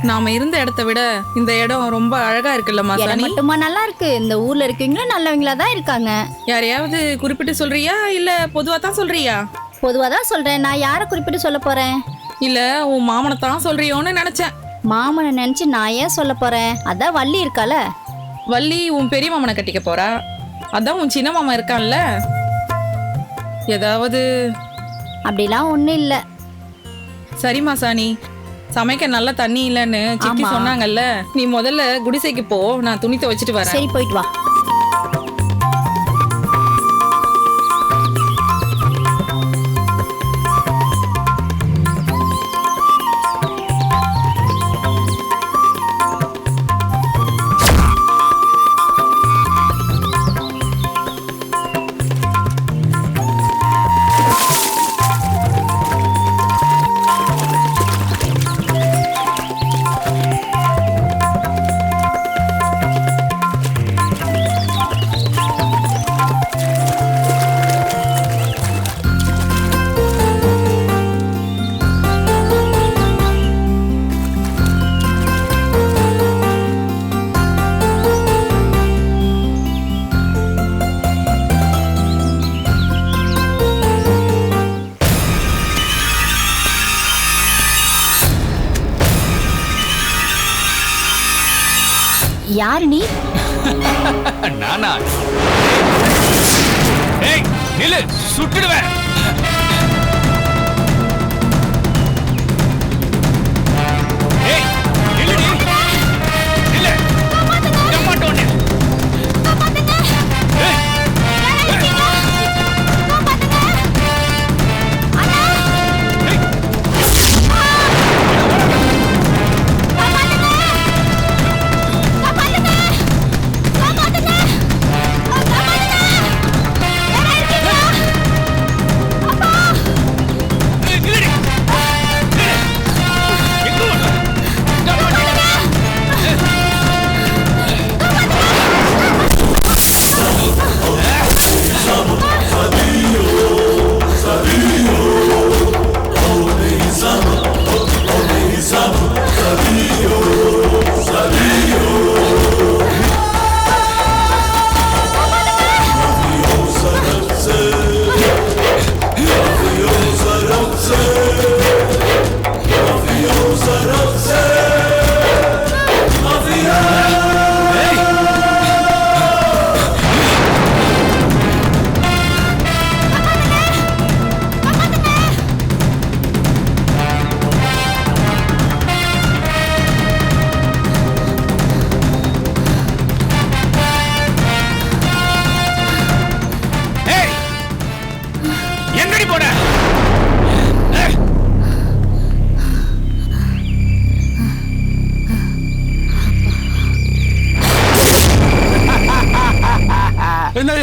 நாம இருந்த இடத்த விட இந்த இடம் ரொம்ப அழகா இருக்குல்ல இடம் மாசாணி? மட்டுமா நல்லா இருக்கு, இந்த ஊர்ல இருக்கவங்களும் நல்லவங்களா தான் இருக்காங்க. யாரையாவது குறிப்பிட்டு சொல்றியா இல்ல பொதுவா தான் சொல்றியா? பொதுவா தான் சொல்றேன். நான் யாரை குறிப்பிட்டு சொல்ல போறேன்? இல்ல உன் மாமனை தான் சொல்றியோன்னு நினைச்சேன். மாமனை நினைச்சு நான் ஏன் சொல்ல போறேன்? அதான் வள்ளி இருக்கால. வள்ளி உன் பெரிய மாமனை கட்டிக்க போறா, அதான் உன் சின்ன மாமா இருக்கான்ல. ஏதாவது அப்படிலாம் ஒண்ணும் இல்ல. சரி மாசாணி, சமைக்க நல்ல தண்ணி இல்லைன்னு சித்தி ஆமா. சொன்னாங்கல்ல. நீ முதல்ல குடிசைக்கு போ, நான் துணி துவைச்சிட்டு வரேன். சரி, போயிட்டு வா. யாரு நீ? நானா? ஏய் நில்லு, சுட்டுடுவேன். ஏய் நில்லுடி, நில்லு. ஏமாட்டோனே. ஏய் எங்கடி போன? என்ன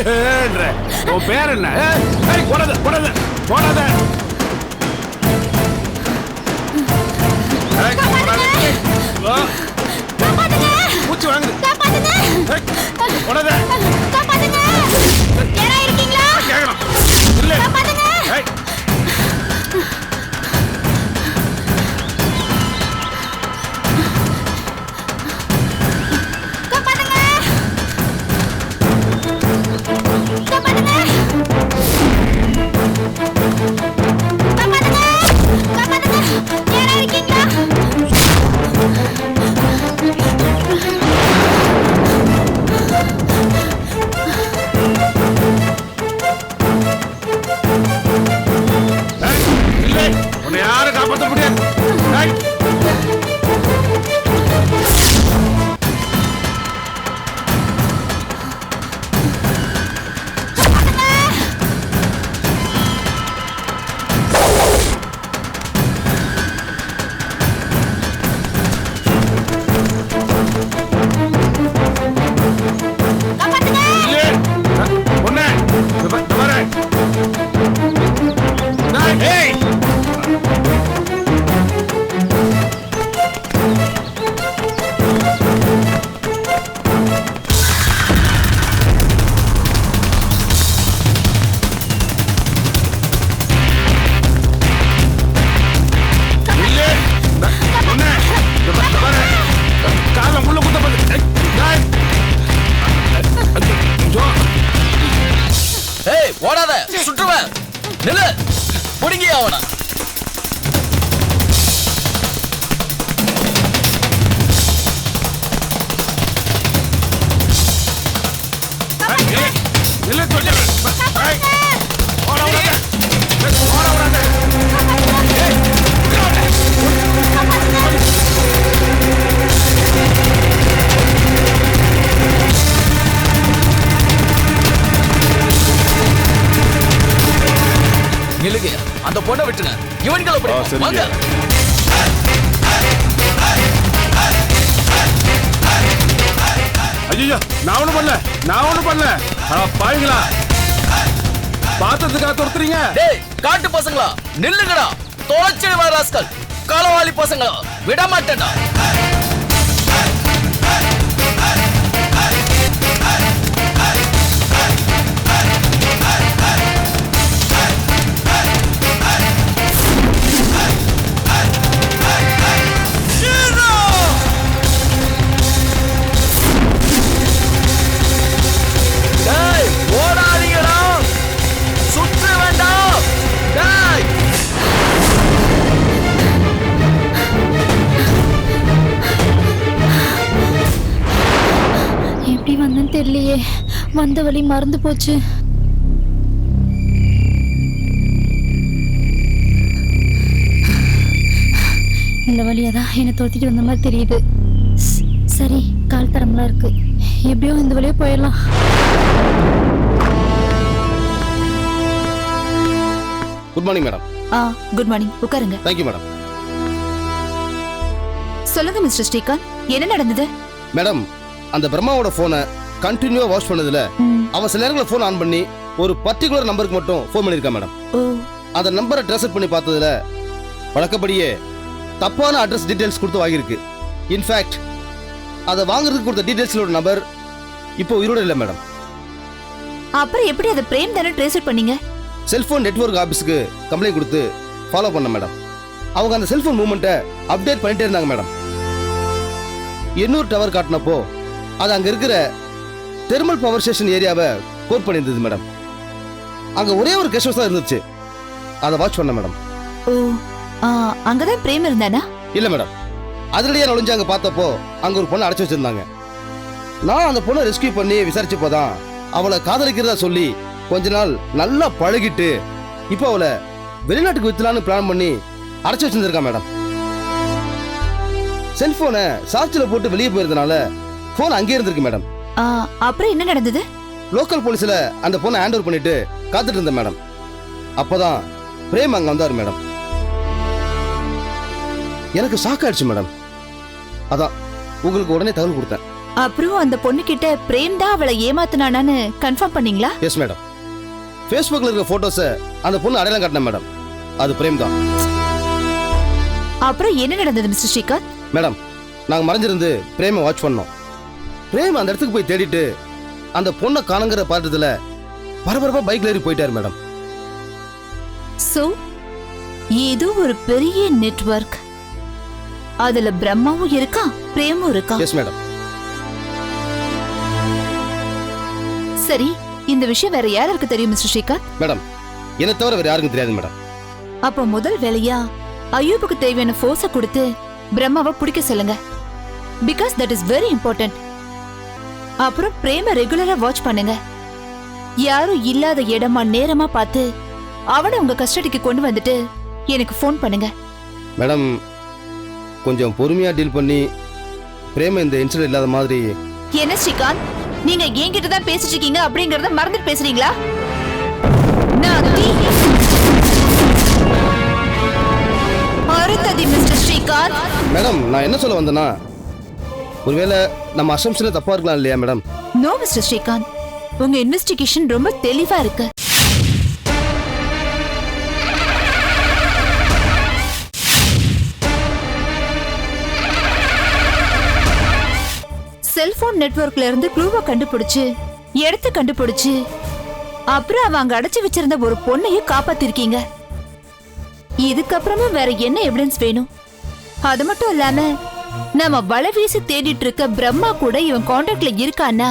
உன் பேர் என்ன? போடாத போடாத போடாத. மூச்சு வாங்குது. போடாத. கேட்கணும் இல்ல. உன்னை யாரும் காப்பாற்ற முடியாது. நில்லு புடுங்கி அவனா இல்ல சொல்றேன் ஓட ஓட ஓட ஓட நில்லுங்க அந்த பொண்ணை விட்டுங்க இவன்களை பிடிக்கும் வாங்க ஐயோ நான் ஒண்ணும் பண்ணல பாருங்களா பார்த்ததுக்காக துரத்துறீங்க டேய் காட்டு பசங்களா நில்லுங்கடா தொலைச்சிடுவா ராஸ்கல் களவாளி பசங்களா விட மாட்டேன்டா டேய் ஓடாதீங்கடா சுற்ற வேண்டாம் டேய் எப்படி வந்தேன்னு தெரியலையே. வந்த வழி மறந்து போச்சு. இந்த வழியா தான் என்னை தோத்திட்டு வந்த மாதிரி தெரியுது. சரி, கால் தரம்லாம் இருக்கு. எப்படியோ இந்த வழியா போயிடலாம். Good morning madam. Good morning. உட்காருங்க. Thank you madam. சொல்லுங்க மிஸ்டர் ஸ்ரீகாந்த், என்ன நடந்தது? மேடம், அந்த பிரம்மாவோட போனை கண்டினியூவா வாட்ச் பண்ணதுல அவன் சில நேரங்களில் போன் ஆன் பண்ணி ஒரு பர்டிகுலர் நம்பருக்கு மட்டும் போன் பண்ணியிருக்கான் மேடம். அந்த நம்பரை ட்ரேஸ் பண்ணி பார்த்ததுல வழக்கப்படியே தப்பான அட்ரஸ் டீடைல்ஸ் கொடுத்து வாங்கியிருக்கு. இன்ஃபேக்ட் அதை வாங்குறதுக்கு கொடுத்த டீடைல்ஸோட நம்பர் இப்போ உயிரோட இல்லை மேடம். அப்புறம் எப்படி அதை பிரேம் தானே ட்ரேஸ் பண்ணீங்க? செல்போன் நெட்வொர்க் ஆபீஸ்க்கு கம்ப்ளைண்ட் கொடுத்து ஃபாலோ பண்ண மேடம். அவங்க அந்த செல்போன் மூவ்மெண்ட்டை அப்டேட் பண்ணிட்டே இருந்தாங்க மேடம். 800 டவர் காட்டினப்போ அது அங்க இருக்கிற தெர்மல் பவர் ஸ்டேஷன் ஏரியாவை கோட் பண்ணியிருந்தது மேடம். அங்க ஒரே ஒரு கெஸ்ட் ஹவுஸ் தான் இருந்துச்சு. அதை வாட்ச் பண்ண மேடம். ஓ, அங்கதான் பிரேம் இருந்தானா? இல்ல மேடம், அதுலயே நுழைஞ்சு அங்க பார்த்தப்போ அங்க ஒரு பொண்ணை அடைச்சு வச்சிருந்தாங்க. நான் அந்த பொண்ணை ரெஸ்கியூ பண்ணி விசாரிச்சப்போதான் அவளை காதலிக்கிறதா சொல்லி கொஞ்ச நாள் நல்லா பழகிட்டு இப்போ அவளை வெளிநாட்டுக்கு வித்தலான்னு பிளான் பண்ணி அடைச்சு வச்சிருந்திருக்கா மேடம். செல்போனை சார்ஜில் போட்டு வெளியே போயிருந்தனால போன் அங்கே இருந்திருக்கு மேடம். அப்புறம் என்ன நடந்தது? லோக்கல் போலீஸ்ல அந்த பொண்ணை ஹேண்ட் ஓவர் பண்ணிட்டு காத்துட்டு இருந்தேன் மேடம். அப்பதான் பிரேம் அங்க வந்தாரு மேடம். எனக்கு ஷாக் ஆயிடுச்சு மேடம். அதான் உங்களுக்கு உடனே தகவல் கொடுத்தேன். அப்புறம் அந்த பொண்ணு கிட்ட பிரேம் தான் அவளை ஏமாத்துனானான்னு கன்ஃபார்ம் பண்ணீங்களா? Yes madam. ஃபேஸ்புக்ல இருக்க போட்டோஸை அந்த பொண்ணு அடையாளம் காட்டின மேடம். அது பிரேம் தான். அப்புறம் என்ன நடந்தது மிஸ்டர் ஸ்ரீகாந்த்? மேடம், நாங்க மறைஞ்சிருந்து பிரேமை வாட்ச் பண்ணோம். பிரேம் அந்த இடத்துக்கு போய் தேடிட்டு அந்த பொண்ணை காணுங்கிற பாட்டத்துல பரபரப்பா பைக்ல ஏறி போயிட்டாரு மேடம். சோ ஏதோ ஒரு பெரிய நெட்வொர்க், அதுல பிரம்மாவும் இருக்கா, பிரேமும் இருக்கா. Yes madam. சரி, இந்த விஷயம் வேற யாருக்கு தெரியும் மிஸ்டர் ஸ்ரீகாந்த்? மேடம், என்னை தவிர வேற யாருக்கும் தெரியாது மேடம். அப்ப முதல் வேலையா அய்யூபுக்கு தேவையான ஃபோர்ஸ கொடுத்து பிரம்மாவை பிடிக்க சொல்லுங்க. Because that is very important. அப்புறம் பிரேம ரெகுலரா வாட்ச் பண்ணுங்க. யாரும் இல்லாத இடமா நேரமா பார்த்து அவனை உங்க கஸ்டடிக்கு கொண்டு வந்துட்டு எனக்கு ஃபோன் பண்ணுங்க. மேடம், கொஞ்சம் பொறுமையா டீல் பண்ணி பிரேம இந்த இன்சிடென்ட் இல்லாத மாதிரி. என்ன ஸ்ரீகாந்த், நீங்க என்கிட்ட தான் பேசிட்டு இருக்கீங்க அப்படிங்கறத மறந்துட்டு பேசுறீங்களா? அருந்ததி மிஸ்டர் ஸ்ரீகாந்த். மேடம், நான் என்ன சொல்ல வந்தேன்னா, ஒருவேளை நம்ம அசம்ஷன்ல தப்பா இருக்கலாம் இல்லையா மேடம்? நோ மிஸ்டர் ஸ்ரீகாந்த், உங்க இன்வெஸ்டிகேஷன் ரொம்ப தெளிவா இருக்கு. செல்போன் நெட்வொர்க்ல இருந்து க்ளூவை கண்டுபிடிச்சு இடத்தை கண்டுபிடிச்சு அப்புறம் அவங்க அடைச்சு வச்சிருந்த ஒரு பொண்ணையும் காப்பாத்திருக்கீங்க. இதுக்கப்புறமா வேற என்ன எவிடன்ஸ் வேணும்? அது மட்டும் இல்லாம நம்ம வலை வீசி தேடிட்டு இருக்க பிரம்மா கூட இவன் கான்டாக்ட்ல இருக்கானா?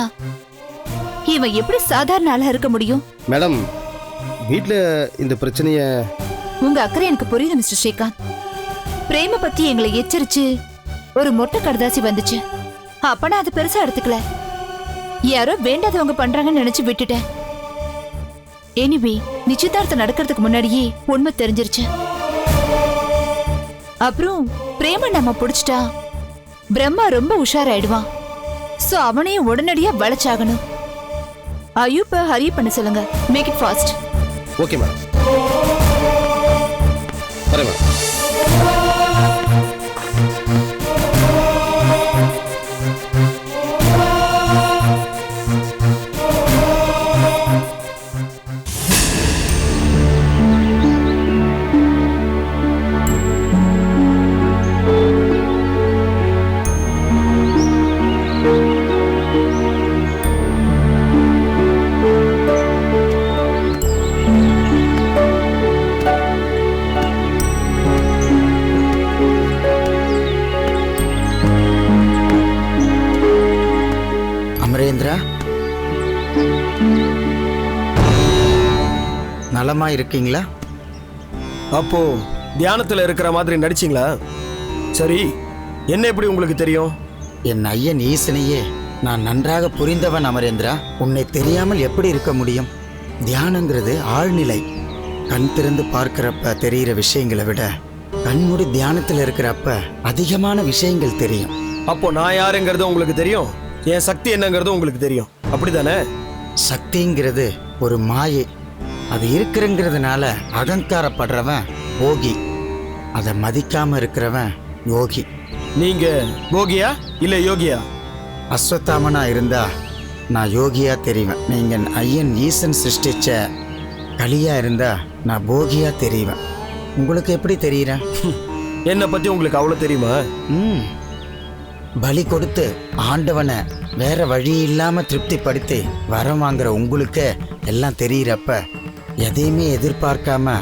இவன் எப்படி சாதாரண ஆளா இருக்க முடியும்? மேடம், வீட்டில் இந்த பிரச்சனையை உங்க அக்கறை எனக்கு புரியுது மிஸ்டர் ஸ்ரீகாந்த். பிரேம பத்தி எங்களை எச்சரிச்சு ஒரு மொட்டை கடுதாசி வந்துச்சு. அப்ப நான் அதை பெருசா எடுத்துக்கல. யாரோ வேண்டாதவங்க பண்றாங்கன்னு நினைச்சு விட்டுட்டேன். எனிவே நிச்சயதார்த்தம் நடக்கிறதுக்கு முன்னாடியே உண்மை தெரிஞ்சிருச்சு. அப்புறம் பிரேம நம்ம புடிச்சிட்டா பிரம்மா ரொம்ப உஷாராயிடுவான். சோ அவனையும் உடனடியா வளைச்சாகணும். அயூப்ப ஹரி பண்ண சொல்லுங்க. Make it fast. Okay ma'am. வரேன் மேம். அமரேந்திரா, நலமா இருக்கீங்களா? அப்போ தியானத்துல இருக்கிற மாதிரி நடிச்சீங்களா? சரி, என்ன எப்படி உங்களுக்கு தெரியும்? என் ஐயன் ஈசனையே நான் நன்றாக புரிந்தவன் அமரேந்திரா. உன்னை தெரியாமல் எப்படி இருக்க முடியும்? தியானங்கிறது ஆழ்நிலை. கண் திறந்து பார்க்கிறப்ப தெரிகிற விஷயங்களை விட கண்மூடி தியானத்தில் இருக்கிறப்ப அதிகமான விஷயங்கள் தெரியும். அப்போ நான் யாருங்கிறது உங்களுக்கு தெரியும், என் சக்தி என்னங்கிறது உங்களுக்கு தெரியும், அப்படிதானே? சக்திங்கிறது ஒரு மாயை. அது இருக்கிறங்கிறதுனால அகங்காரப்படுறவன் போகி, அதை மதிக்காம இருக்கிறவன் யோகி. நீங்க போகியா இல்ல யோகியா? அஸ்வத்தாமனா இருந்தா நான் யோகியா தெரிவேன். நீங்க ஐயன் ஈசன் சிருஷ்டிச்ச களியா இருந்தா நான் போகியா தெரிவேன். உங்களுக்கு எப்படி தெரியுறேன்? என்னை பத்தி உங்களுக்கு அவ்வளவு தெரியுமா? பலி கொடுத்து ஆண்டவனை வேற வழி இல்லாம திருப்திப்படுத்தி வரம் வாங்குற உங்களுக்கு எல்லாம் தெரியுறப்ப எதையுமே எதிர்பார்க்காம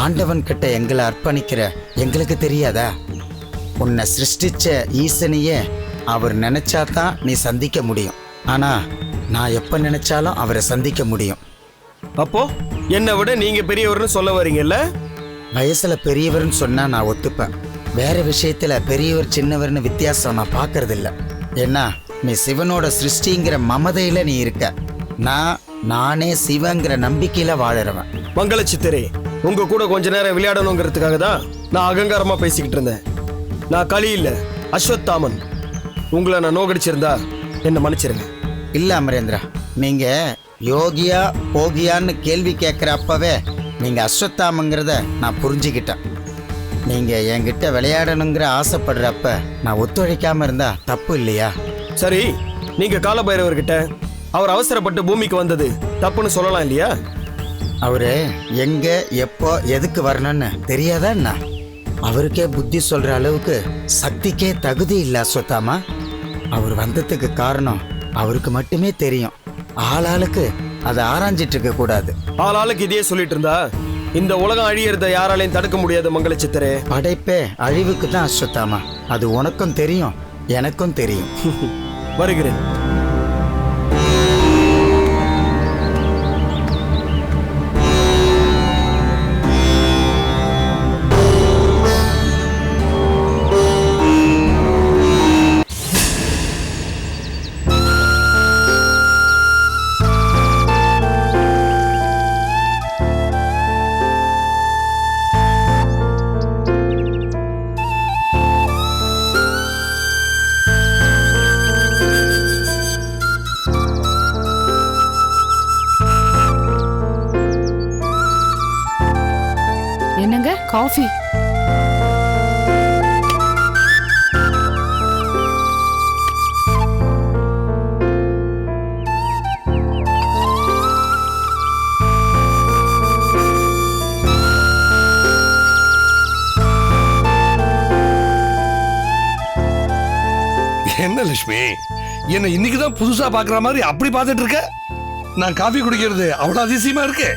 ஆண்டவன் கிட்ட எங்களை அர்ப்பணிக்கிற எங்களுக்கு தெரியாதா? உன்னை சிருஷ்டிச்ச ஈசனையே அவர் நினைச்சாதான் நீ சந்திக்க முடியும். ஆனா நான் எப்ப நினைச்சாலும் அவரை சந்திக்க முடியும். அப்போ என்னை விட நீங்க பெரியவர்னு சொல்ல வரீங்கல்ல? வயசுல பெரியவர்னு சொன்னா நான் ஒத்துப்பேன். வேற விஷயத்துல பெரியவர் சின்னவர்னு வித்தியாசம் நான் பார்க்கறது இல்ல. ஏன்னா நீ சிவனோட சிருஷ்டிங்கிற மமதையில நீ இருக்க. நானே சிவங்கிற நம்பிக்கையில வாழறவன். மங்கள சித்தரே, உங்க கூட கொஞ்ச நேரம் விளையாடணுங்கிறதுக்காக தான் நான் அகங்காரமா பேசிக்கிட்டு இருந்தேன். நான் களி இல்ல, அஸ்வத்தாமன். உங்களை நான் நோகடிச்சிருந்தா என்ன மன்னிச்சிருங்க. இல்ல அமரேந்திரா, நீங்க யோகியா போகியான்னு கேள்வி கேட்குற அப்பவே நீங்க அஸ்வத்தாமங்கிறத நான் புரிஞ்சுக்கிட்டேன். நீங்க என்கிட்ட விளையாடணுங்கிற ஆசைப்படுறப்ப நான் ஒத்துழைக்காம இருந்தா தப்பு இல்லையா? சரி, நீங்க காலபைரவர்கிட்ட அவர் அவசரப்பட்டு பூமிக்கு வந்தது தப்புன்னு சொல்லலாம் இல்லையா? அவரு எங்க எப்போ எதுக்கு வரணும்னு தெரியாதா என்ன? அவருக்கே புத்தி சொல்ற அளவுக்கு சக்திக்கே தகுதி இல்லை அஸ்வத்தாமா. அவர் வந்ததுக்கு காரணம் அவருக்கு மட்டுமே தெரியும். ஆளாளுக்கு அதை ஆராய்ஞ்சிட்டு இருக்க கூடாது. ஆளாளுக்கு இதையே சொல்லிட்டு இருந்தா இந்த உலகம் அழியறத யாராலையும் தடுக்க முடியாது மங்கள சித்தரே. படைப்பே அழிவுக்கு தான் அஸ்வத்தாமா. அது உனக்கும் தெரியும், எனக்கும் தெரியும். வருகிறேன். என்னங்க காஃபி? என்ன லட்சுமி, என்ன இன்னைக்குதான் புதுசா பாக்குற மாதிரி அப்படி பார்த்துட்டு இருக்க? நான் காஃபி குடிக்கிறது அவ்வளவு அதிசயமா இருக்கு.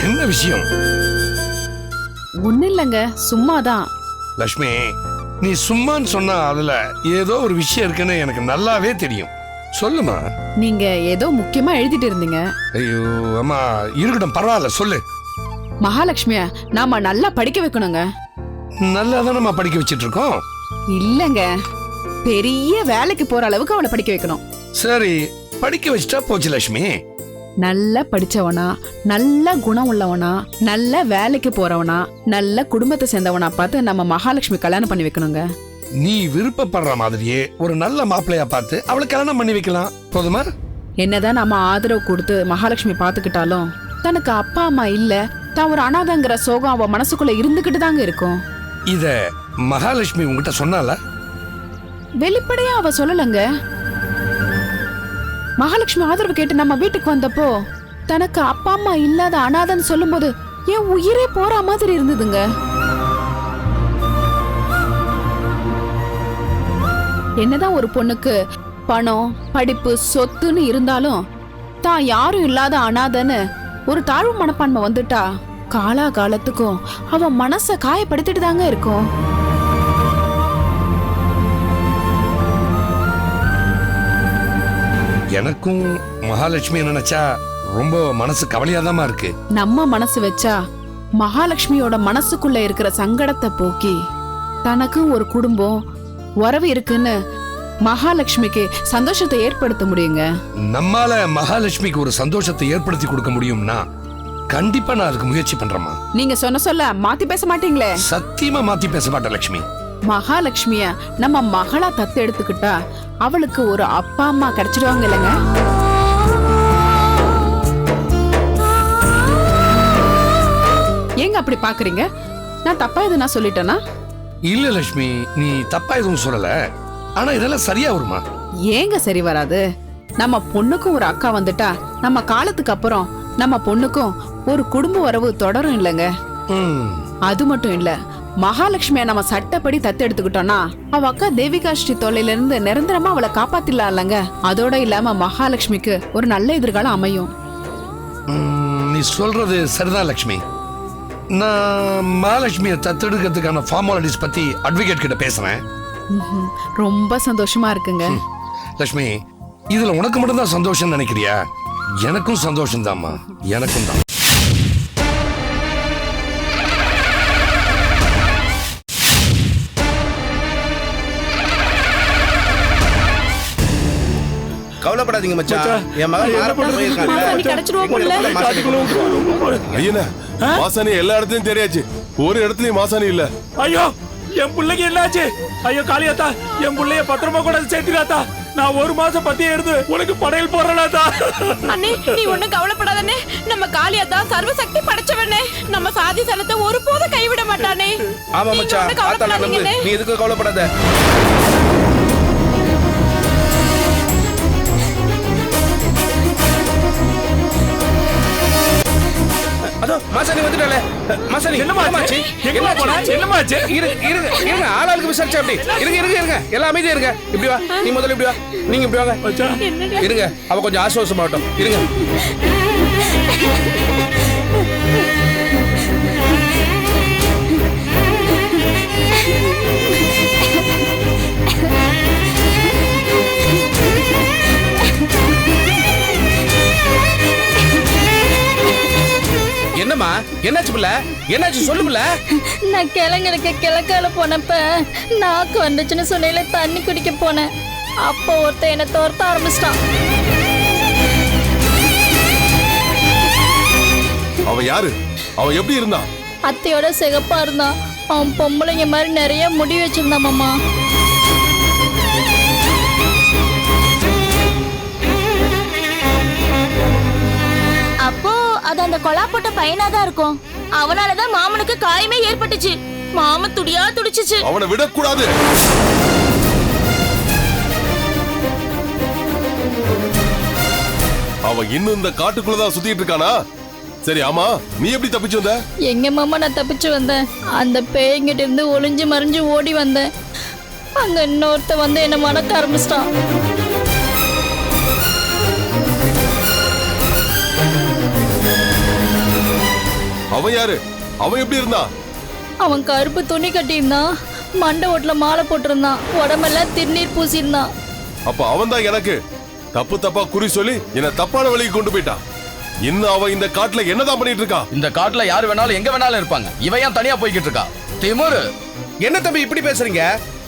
என்ன விஷயம்? ஒண்ணு இல்லங்க, சும்மாதான். லட்சுமி, நீ சும்மான்னு சொன்னா அதுல ஏதோ ஒரு விஷயம் இருக்குன்னு எனக்கு நல்லாவே தெரியும். சொல்லுமா. நீங்க ஏதோ முக்கியமா எழுதிட்டு இருந்தீங்க. ஐயோ அம்மா, இருக்கட்டும், பரவாயில்ல, சொல்லு. மகாலட்சுமிய நாம நல்லா படிக்க வைக்கணுங்க. நல்லா தானே படிக்க வச்சிட்டு இருக்கோம். இல்லங்க, பெரிய வேலைக்கு போற அளவுக்கு அவளை படிக்க வைக்கணும். சரி, படிக்க வச்சிட்டா போச்சு லட்சுமி. நல்லா படிச்சவனா, நல்ல குணம் உள்ளவனா, நல்ல வேலைக்கு போறவனா, நல்ல குடும்பத்தை சேர்ந்தவனா பார்த்து நம்ம மகாலட்சுமி கல்யாணம் பண்ணி வைக்கணுங்க. நீ விருப்பப்படுற மாதிரியே ஒரு நல்ல மாப்பிள்ளையா பார்த்து அவளை கல்யாணம் பண்ணி வைக்கலாம். போதுமா? என்னதான் நம்ம ஆதரவு கொடுத்து மகாலட்சுமி பாத்துக்கிட்டாலும் தனக்கு அப்பா அம்மா இல்ல, தான் ஒரு அனாதைங்கிற சோகம் அவ மனசுக்குள்ள இருந்துகிட்டு தாங்க இருக்கும். இத மகாலட்சுமி உங்ககிட்ட சொன்னால? வெளிப்படையா அவ சொல்லலங்க. மகாலட்சுமி ஆதரவு கேட்டு நம்ம வீட்டுக்கு வந்தப்போ தனக்கு அப்பா அம்மா இல்லாத அனாதைன்னு சொல்லும்போது என் உயிரே போற மாதிரி இருந்ததுங்க. என்னதான் ஒரு பொண்ணுக்கு பணம், படிப்பு, சொத்துன்னு இருந்தாலும் தான் யாரும் இல்லாத அனாதைன்னு ஒரு தாழ்வு மனப்பான்மை வந்துட்டா காலா காலத்துக்கும் அவ மனச காயப்படுத்திட்டு தாங்க இருக்கும். எனக்கும் மகாலட்சுமி நினைச்சா ரொம்ப மனசு கவலையாதாமா இருக்கு. நம்ம மனசு வச்சா மகாலட்சுமியோட மனசுக்குள்ள இருக்கிற சங்கடத்தை போக்கி தனக்கும் ஒரு குடும்பம், உறவு இருக்குன்னு மகாலட்சுமிக்கு சந்தோஷத்தை ஏற்படுத்த முடியுங்க. நம்மால மகாலட்சுமிக்கு ஒரு சந்தோஷத்தை ஏற்படுத்தி கொடுக்க முடியும்னா கண்டிப்பா நான் அதுக்கு முயற்சி பண்றேம்மா. நீங்க சொல்ல மாத்தி பேச மாட்டீங்களே? சத்தியமா மாத்தி பேச மாட்டேன் லட்சுமி. மகாலட்சுமிய நம்ம மகளா தத்து எடுத்துக்கிட்டா அவளுக்கு ஒரு அப்பா அம்மா கிடைச்சிடுவாங்க இல்லைங்க? ஏங்க அப்படி பாக்குறீங்க? நான் தப்பா எது நான் சொல்லிட்டேனா? இல்ல லட்சுமி, நீ தப்பா எதுவும் சொல்லல. ஆனா இதெல்லாம் சரியா வருமா? ஏங்க சரி வராது? நம்ம பொண்ணுக்கும் ஒரு அக்கா வந்துட்டா நம்ம காலத்துக்கு அப்புறம் நம்ம பொண்ணுக்கும் ஒரு குடும்ப உறவு தொடரும் இல்லைங்க? அது மட்டும் இல்ல, மகாலட்சுமிய நம்ம சட்டப்படி தத்து எடுத்துக்கிட்டோம்னா அவ அக்கா தேவிகா ஸ்ரீ தொல்லையில இருந்து நிரந்தரமா அவளை காப்பாத்திடலாம்லங்க. அதோட இல்லாம மகாலட்சுமிக்கு ஒரு நல்ல எதிர்காலம் அமையும். நீ சொல்றது சரிதான் லட்சுமி. நான் மகாலட்சுமியை தத்தெடுக்கிறதுக்கான ஃபார்மாலிட்டிஸ் பத்தி அட்வொகேட் கிட்ட பேசுறேன். ரொம்ப சந்தோஷமா இருக்குங்க. லட்சுமி, இதுல உனக்கு மட்டும் தான் சந்தோஷம் நினைக்கிறியா? எனக்கும் சந்தோஷம் தான்மா, எனக்கும் தான். கவலைப்படாதீங்க மச்சான், என் மகன் ஐயனா மாசாணி எல்லா இடத்துலயும் தெரியாச்சு, ஒரு இடத்துலயும் மாசாணி இல்ல. ஐயோ, என் பிள்ளைக்கு என்னாச்சு? ஐயோ காளியாத்தா, என் பிள்ளைய பத்திரமா கூட சேர்த்துக்காத்தா. நான் ஒரு மாசம் பத்தியே எடுத்து உனக்கு படையல் போடுறேனாத்தா. அண்ணே, நீ ஒண்ணும் கவலைப்படாதே. நம்ம காளியாத்தா சர்வசக்தி படைச்சவனே. நம்ம சாதி சனத்தை ஒருபோதும் கைவிட மாட்டானே. ஆமா மச்சான், நீ எதுக்கு கவலைப்படாத. அதோ மாசாணி வந்துட்டாலே. மாசாணி என்னமாச்சு? எங்க போனா? என்னமாச்சு? இருங்க, ஆளாளுக்கு விசாரிச்சா அப்படி. இருங்க, எல்லாம் அமைதியா இருங்க. இப்படி வா, நீ முதல்ல இப்படி வா, நீங்க இப்படி வாங்க. இருங்க, அவ கொஞ்சம் ஆசுவாசமாகட்டும். இருங்க. என்னம்மா, என்னாச்சு பிள்ளை? என்னாச்சு சொல்லு பிள்ளை. நான் கிழக்கால போனப்ப நாக்கு வந்துச்சுன்னு சொன்னையில தண்ணி குடிக்க போனேன். அப்போ ஒருத்தன் என்ன துரத்த ஆரம்பிச்சிட்டான். அவன் யாரு? அவன் எப்படி இருந்தான்? அத்தையோட சிகப்பா இருந்தான். அவன் பொம்பளைங்க மாதிரி நிறைய முடி வச்சிருந்தான் மாமா. அப்போ அது அந்த கொலா போட்ட பையனாதான் இருக்கும். அவனாலதான் மாமனுக்கு காயமே ஏற்பட்டுச்சு. மாமன் துடியா துடிச்சுச்சு. அவனை விடக்கூடாது. அவன் இன்னும் இந்த காட்டுக்குள்ளதான் சுத்திட்டு இருக்கானா? சரி, ஆமா, நீ எப்படி தப்பிச்சு வந்த? எங்க மாமா, நான் தப்பிச்சு வந்தேன். அந்த பேய்கிட்ட இருந்து ஒளிஞ்சு மறைஞ்சு ஓடி வந்தேன். அங்க இன்னொருத்த வந்து என்ன மடக்க ஆரம்பிச்சிட்டான். அவன் யாரு? அவன் எப்படி இருந்தான்? அவன் கருப்பு துணி கட்டியிருந்தான். மண்டை ஓட்டுல மாலை போட்டிருந்தான். உடம்பெல்லாம் திருநீர் பூசியிருந்தான். அப்ப அவன் தான் எனக்கு தப்பா குறி சொல்லி என்ன தப்பான வழிக்கு கொண்டு போயிட்டான். இன்னும் அவ இந்த காட்டுல என்னதான் பண்ணிட்டு இருக்கா? இந்த காட்டுல யாரு வேணாலும் எங்க வேணாலும் இருப்பாங்க. இவன் ஏன் தனியா போய்கிட்டு இருக்கா? திமுரு, என்ன தம்பி இப்படி பேசுறீங்க?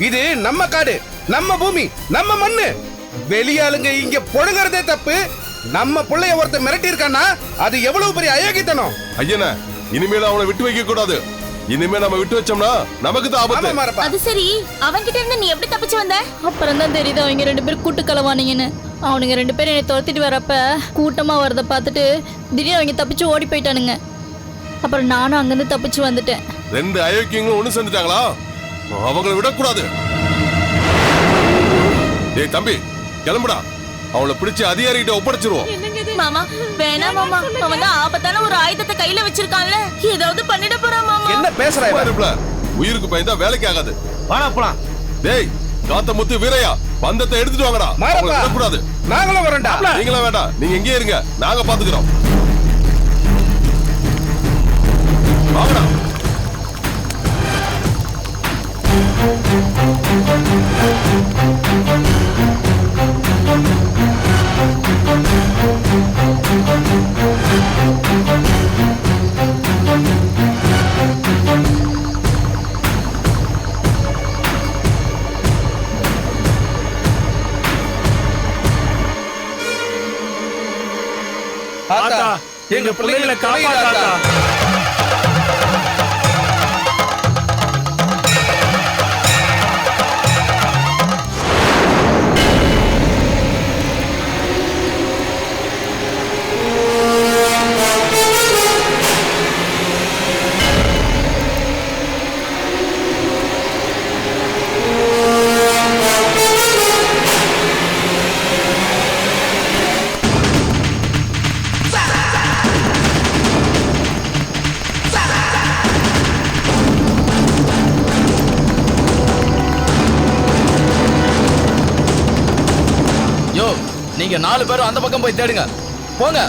இது நம்ம காடு, நம்ம பூமி, நம்ம மண்ணு. வெளியாளுங்க இங்க பொழுங்கறதே தப்பு. நம்ம புள்ளைய ஒருத்த மிரட்டி இருக்கானா அது எவ்வளவு பெரிய அயோக்கியத்தனம். ஐயனே, இனிமேல் அவனை விட்டு வைக்க கூடாது. இனிமே நம்ம விட்டு வச்சோம்னா நமக்கு தான் ஆபத்து. அது சரி, அவன்கிட்ட இருந்து நீ எப்படி தப்பிச்சு வந்த? அப்புறம் தான் தெரியுது அவங்க 2 பேரும் கூட்டு கலவானீங்கன்னு. அவனுங்க 2 பேரும் என்னை துரத்திட்டு வரப்ப கூட்டமா வரத பார்த்துட்டு திடீர்னு அவங்க தப்பிச்சு ஓடி போயிட்டானுங்க. அப்புறம் நானும் அங்கிருந்து தப்பிச்சு வந்துட்டேன். 2 அயோக்கியங்களும் ஒண்ணு சேர்ந்துட்டாங்களா? அவங்களை விடக்கூடாது. டேய் தம்பி, கிளம்புடா. அவளை பிடிச்சு அதிகாரிகிட்ட ஒப்படைச்சிருவோம். மாமா வேணாம் மாமா, அவன் தான் ஆபத்தான ஒரு ஆயுதத்தை கையில வச்சிருக்கான்ல, ஏதாவது பண்ணிட போறான் மாமா. என்ன பேசுறாங்க? உயிருக்கு பயந்தா வேலைக்கு ஆகாது. வாடா போலாம். டேய் காத்தமுத்து வீரையா, பந்தத்தை எடுத்துட்டு வாங்கடா. அவங்களை விடக்கூடாது. நாங்களும் வரேன்டா. நீங்களும் வேண்டாம், நீங்க எங்கே இருங்க, நாங்க பாத்துக்கிறோம். வாங்கடா. ஆத்தா, எங்க பிள்ளைகளை காப்பாத்தாத்தா. நீங்க 4 பேரும் அந்த பக்கம் போய் தேடுங்க. போங்க.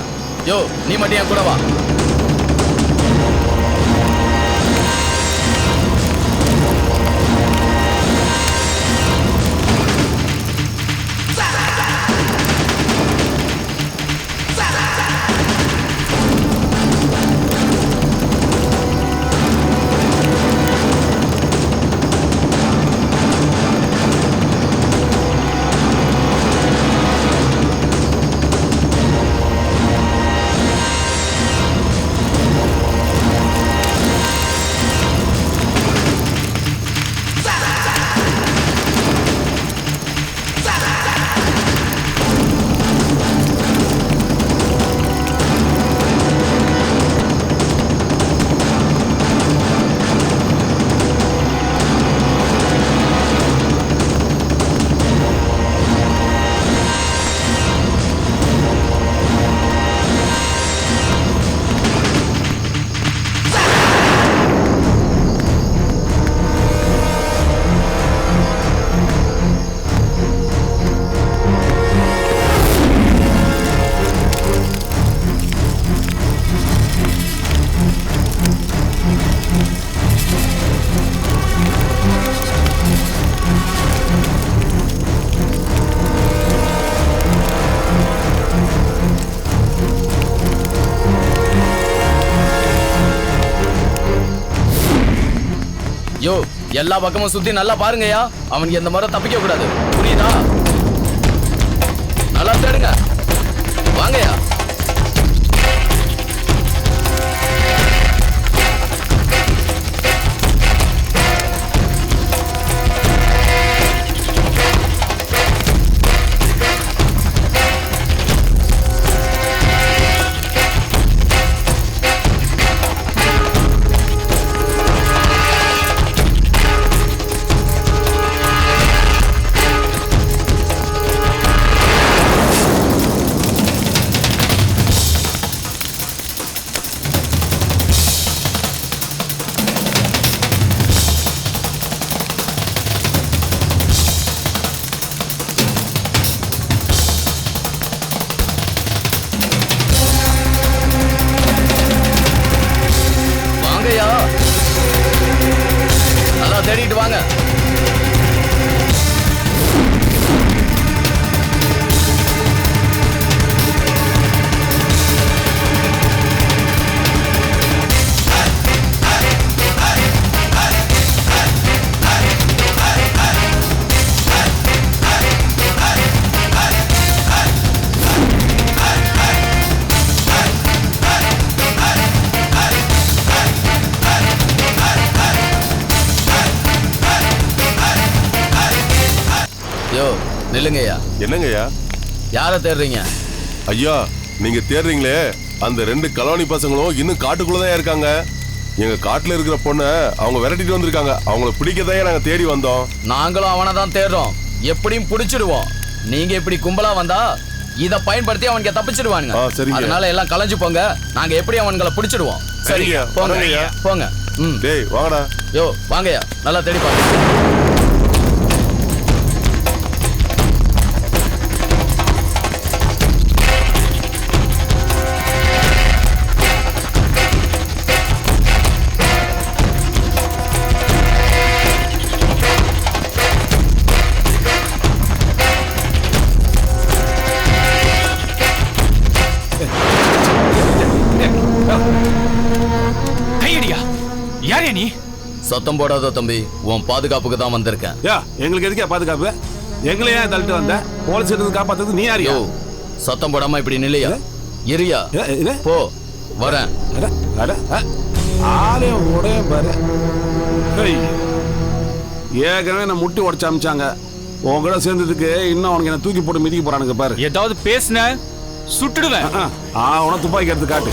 யோ, நீ மட்டும் என் கூட வா. யோ, எல்லா பக்கமும் சுத்தி நல்லா பாருங்கயா. அவனுக்கு எந்த மாதிரி தப்பிக்க கூடாது, புரியுதா? நல்லா தேடுங்க. வாங்கயா. நல்லா தேடிட்டு வாங்க. நில்லுங்கய்யா. என்னங்கய்யா? யாரை தேடுறீங்க? ஐயா, நீங்க தேடுறீங்களே அந்த 2 கலவாணி பசங்களும் இன்னும் காட்டுக்குள்ளதான் இருக்காங்க. எங்க காட்டுல இருக்கிற பொண்ணை அவங்க விரட்டிட்டு வந்திருக்காங்க. அவங்கள பிடிக்கதான் நாங்க தேடி வந்தோம். நாங்களும் அவனை தான் தேடுறோம். எப்படியும் பிடிச்சிடுவோம். நீங்க இப்படி கும்பலா வந்தா இத பயன்படுத்தி அவனுக்கு தப்பிச்சிடுவானுங்க. சரிங்க. அதனால எல்லாம் கலைஞ்சு போங்க. நாங்க எப்படி அவங்களை பிடிச்சிடுவோம். சரிங்க, போங்க போங்க. டேய் வாங்கடா. யோ வாங்கய்யா, நல்லா தேடி பாருங்க. கையடியா, யார் நீ? சத்தம் போடாத தம்பி, உன் பாதுகாப்புக்கு தான் வந்திருக்கேன். எங்களுக்கு எதுக்கே பாதுகாப்பு? எங்களை ஏன் தள்ளிட்டு வந்த? போலீஸ் எடுத்து காப்பாத்துறது நீ யாரியா? சத்தம் போடாம இப்படி நில்லையா? இரியா போ, வரேன். ஆலயம் உடைய பாரு. ஏற்கனவே நான் முட்டி உடச்சு அமிச்சாங்க. உங்ககிட்ட சேர்ந்ததுக்கு இன்னும் அவனுக்கு என்ன தூக்கி போட்டு மிதிக்க போறானுங்க பாரு. ஏதாவது பேசுன சுட்டுடுவேன். உன துப்பாக்கி எடுத்து காட்டு.